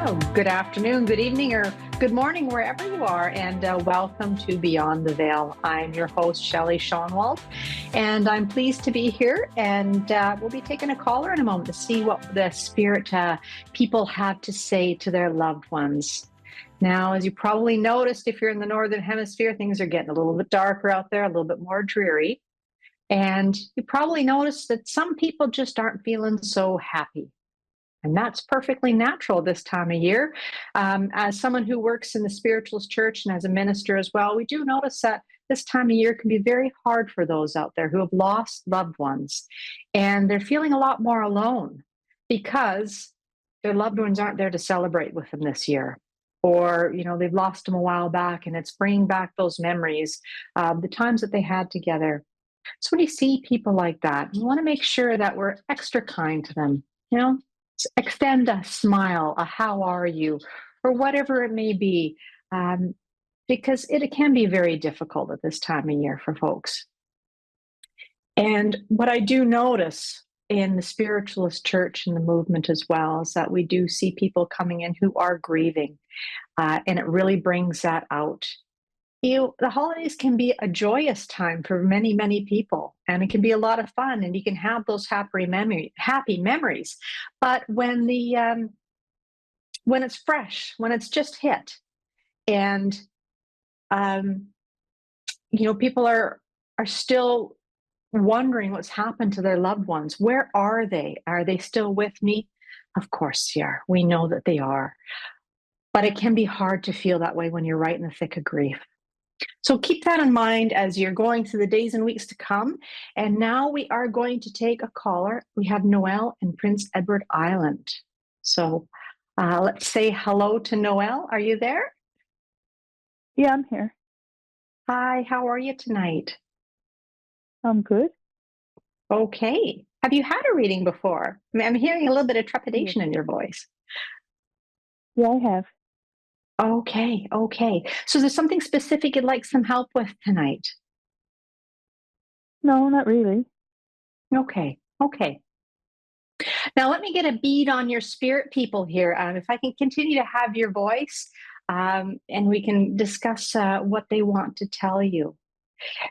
Oh, good afternoon, good evening, or good morning, wherever you are, and welcome to Beyond the Veil. I'm your host, Shelley Schonwald, and I'm pleased to be here. And we'll be taking a caller in a moment to see what the spirit people have to say to their loved ones. Now, as you probably noticed, if you're in the Northern Hemisphere, things are getting a little bit darker out there, a little bit more dreary. And you probably noticed that some people just aren't feeling so happy. And that's perfectly natural this time of year. As someone who works in the spiritualist church and as a minister as well, we do notice that this time of year can be very hard for those out there who have lost loved ones. And they're feeling a lot more alone because their loved ones aren't there to celebrate with them this year. Or, they've lost them a while back and it's bringing back those memories, the times that they had together. So when you see people like that, you want to make sure that we're extra kind to them, extend a smile, a how are you, or whatever it may be, because it can be very difficult at this time of year for folks. And what I do notice in the spiritualist church and the movement as well is that we do see people coming in who are grieving, and it really brings that out. The holidays can be a joyous time for many, many people, and it can be a lot of fun, and you can have those happy memories. But when when it's fresh, when it's just hit, and people are still wondering what's happened to their loved ones. Where are they? Are they still with me? Of course, yeah, we know that they are. But it can be hard to feel that way when you're right in the thick of grief. So keep that in mind as you're going through the days and weeks to come. And now we are going to take a caller. We have Noelle in Prince Edward Island. So let's say hello to Noelle. Are you there? Yeah, I'm here. Hi, how are you tonight? I'm good. Okay. Have you had a reading before? I'm hearing a little bit of trepidation in your voice. Yeah, I have. Okay. So there's something specific you'd like some help with tonight? No, not really. Okay. Now let me get a bead on your spirit people here. If I can continue to have your voice, and we can discuss what they want to tell you.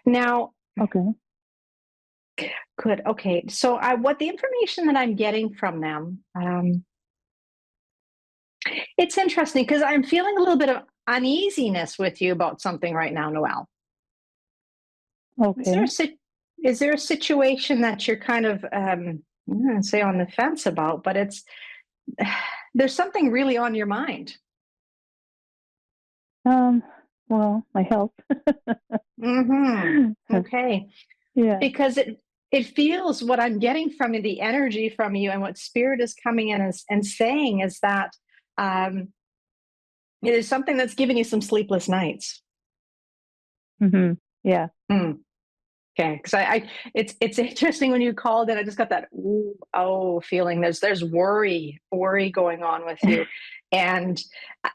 Now, Okay. good. Okay. So what the information that I'm getting from them, it's interesting because I'm feeling a little bit of uneasiness with you about something right now, Noelle. Okay. Is there a situation that you're kind of, I'm going to say on the fence about, but there's something really on your mind. Well, my health. Okay. Yeah. Because it feels what I'm getting from you, the energy from you, and what spirit is coming in and saying is that it is something that's giving you some sleepless nights. Mm-hmm. Yeah. Okay, because it's interesting when you called and I just got that feeling. There's worry going on with you, and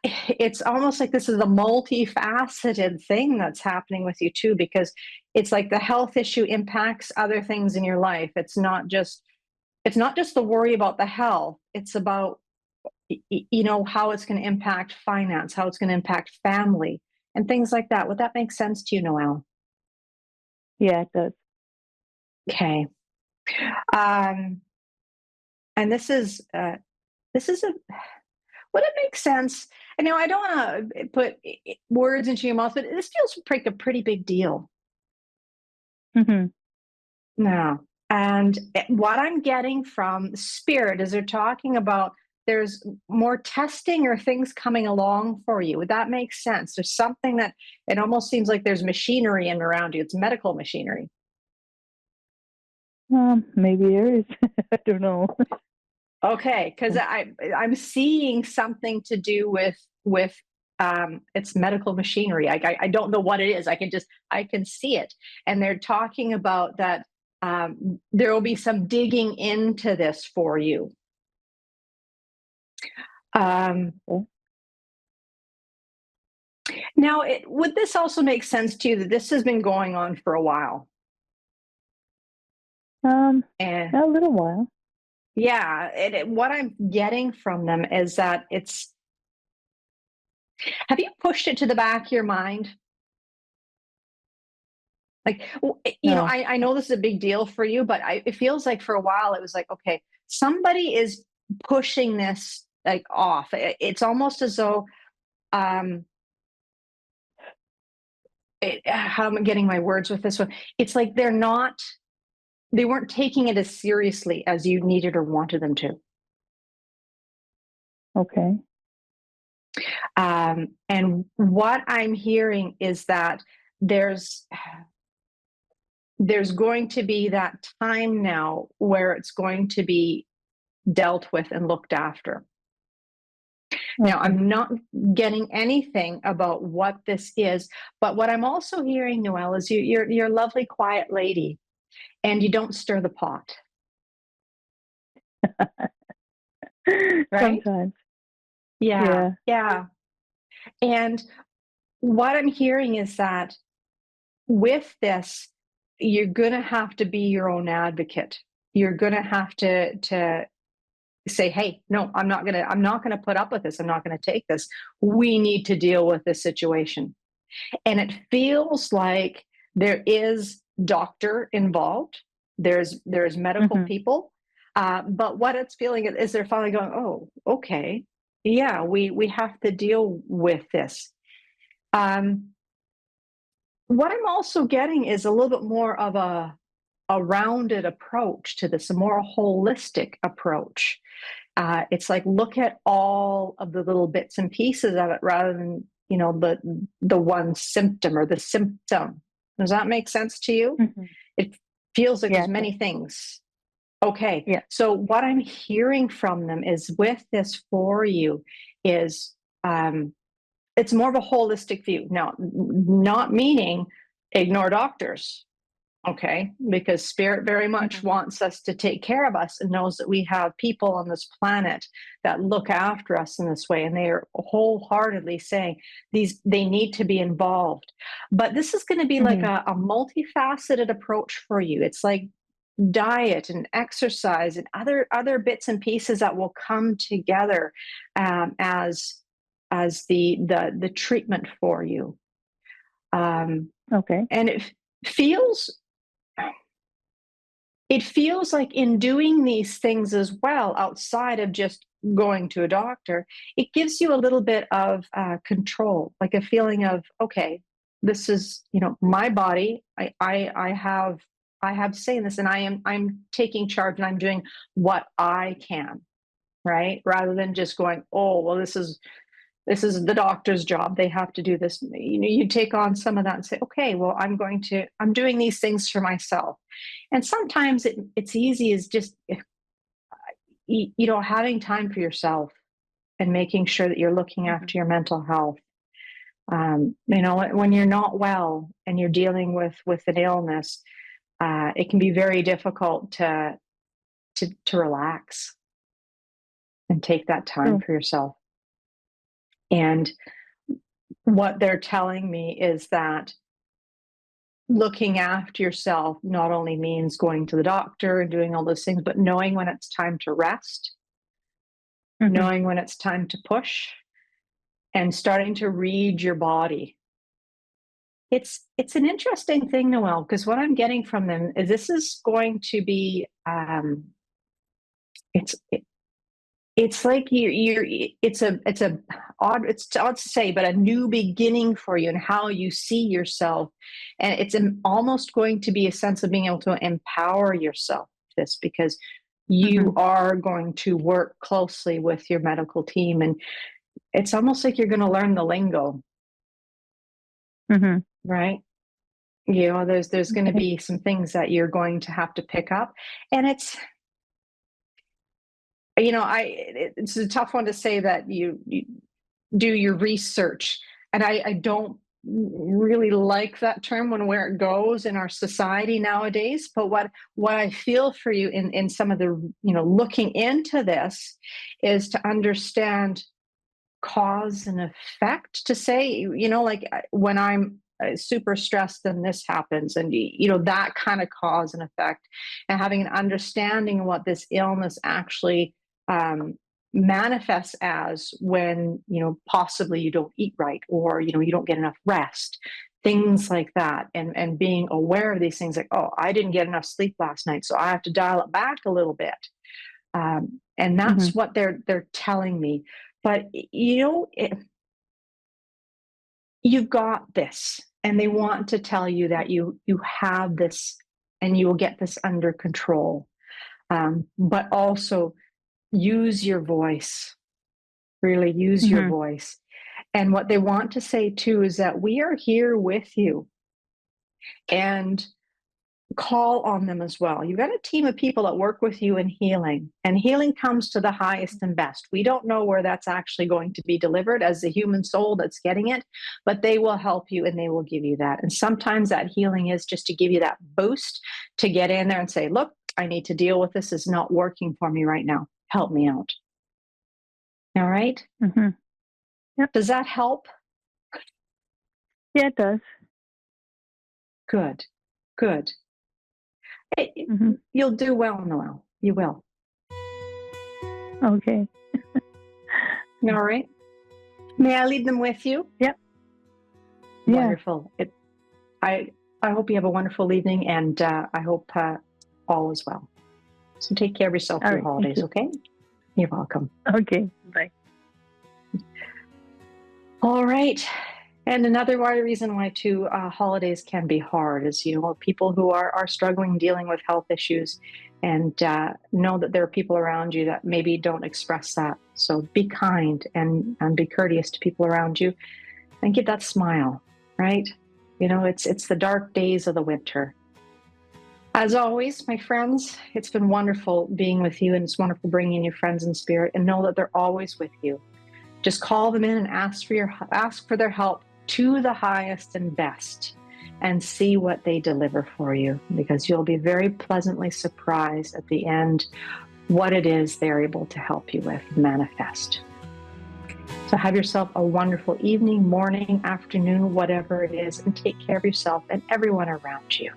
it's almost like this is a multifaceted thing that's happening with you too, because it's like the health issue impacts other things in your life. It's not just the worry about the health. It's about how it's going to impact finance, how it's going to impact family, and things like that. Would that make sense to you, Noelle? Yeah, it does. Okay. And this is a would it make sense? I know I don't want to put words into your mouth, but this feels like a pretty big deal. Mm-hmm. No. And what I'm getting from spirit is they're talking about there's more testing or things coming along for you. Would that make sense? There's something that it almost seems like there's machinery in around you. It's medical machinery. Maybe there is. I don't know. Okay, because I'm seeing something to do with it's medical machinery. I don't know what it is. I can see it, and they're talking about that. There will be some digging into this for you. Now, would this also make sense to you that this has been going on for a while? A little while. Yeah, what I'm getting from them is that it's Have you pushed it to the back of your mind? Like, No. I know this is a big deal for you, but it feels like for a while it was like, okay, somebody is pushing this like off. It's almost as though, um, how am I getting my words with this one? It's like they weren't taking it as seriously as you needed or wanted them to. Okay. And what I'm hearing is that there's there's going to be that time now where it's going to be dealt with and looked after. Now, Okay. I'm not getting anything about what this is, but what I'm also hearing, Noelle, is you're a lovely, quiet lady, and you don't stir the pot, right? Sometimes. Yeah, Yeah. yeah. And what I'm hearing is that with this, you're going to have to be your own advocate. You're going to have to say, hey, no, I'm not going to put up with this. I'm not going to take this. We need to deal with this situation. And it feels like there is doctor involved. There's medical Hmm. people, but what it's feeling is they're finally going, oh, okay, yeah, we have to deal with this. Um, what I'm also getting is a little bit more of a rounded approach to this, a more holistic approach. It's like look at all of the little bits and pieces of it rather than the one symptom or the symptom. Does that make sense to you? Hmm. It feels like Yeah, there's it does. many things. Okay, Yeah. so what I'm hearing from them is with this for you is um, it's more of a holistic view. Now, not meaning ignore doctors, okay, because spirit very much Hmm. wants us to take care of us and knows that we have people on this planet that look after us in this way, and they are wholeheartedly saying they need to be involved. But this is going to be like Hmm. a multifaceted approach for you. It's like diet and exercise and other bits and pieces that will come together as the treatment for you. um, Okay. and feels it feels like in doing these things as well, outside of just going to a doctor, it gives you a little bit of control, like a feeling of, okay, this is, my body. I have say in this, and I'm taking charge, and I'm doing what I can, right? Rather than just going, oh, well, this is the doctor's job. They have to do this. You take on some of that and say, okay, well, I'm doing these things for myself. And sometimes it's easy as just, having time for yourself and making sure that you're looking Hmm. after your mental health. When you're not well and you're dealing with an illness, it can be very difficult to relax and take that time True. for yourself. And what they're telling me is that looking after yourself not only means going to the doctor and doing all those things, but knowing when it's time to rest, Hmm. knowing when it's time to push, and starting to read your body. It's an interesting thing, Noelle, because what I'm getting from them is this is going to be it's it's like it's a odd, it's odd to say, but a new beginning for you and how you see yourself. And it's almost going to be a sense of being able to empower yourself with this, because you Hmm. are going to work closely with your medical team, and it's almost like you're going to learn the lingo, Hmm. right? There's going to Okay. be some things that you're going to have to pick up. And it's a tough one to say that you do your research. And I don't really like that term when where it goes in our society nowadays. But what I feel for you in some of the, looking into this, is to understand cause and effect, to say, like when I'm super stressed, then this happens, and that kind of cause and effect, and having an understanding of what this illness actually, um, is, and manifests as when, possibly you don't eat right, or, you don't get enough rest, things like that. And being aware of these things, like, oh, I didn't get enough sleep last night, so I have to dial it back a little bit. And that's what they're telling me. But, you've got this, and they want to tell you that you have this, and you will get this under control. But also use your voice, really use your voice. And what they want to say too is that we are here with you, and call on them as well. You've got a team of people that work with you in healing, and healing comes to the highest and best. We don't know where that's actually going to be delivered as the human soul that's getting it, but they will help you, and they will give you that. And sometimes that healing is just to give you that boost to get in there and say, look, I need to deal with this. It's not working for me right now. Help me out. All right? Yep. Does that help? Yeah, it does. Good. You'll do well, Noelle. You will. Okay. All right. May I leave them with you? Yep. Wonderful. I hope you have a wonderful evening, and I hope all is well. So take care of yourself for your holidays, okay? You're welcome. Okay. Bye. All right. And another reason why too holidays can be hard is, people who are struggling, dealing with health issues, and know that there are people around you that maybe don't express that. So be kind and be courteous to people around you, and give that smile, right? It's the dark days of the winter. As always, my friends, it's been wonderful being with you, and it's wonderful bringing you friends in spirit, and know that they're always with you. Just call them in and ask for their help to the highest and best, and see what they deliver for you, because you'll be very pleasantly surprised at the end what it is they're able to help you with manifest. So have yourself a wonderful evening, morning, afternoon, whatever it is, and take care of yourself and everyone around you.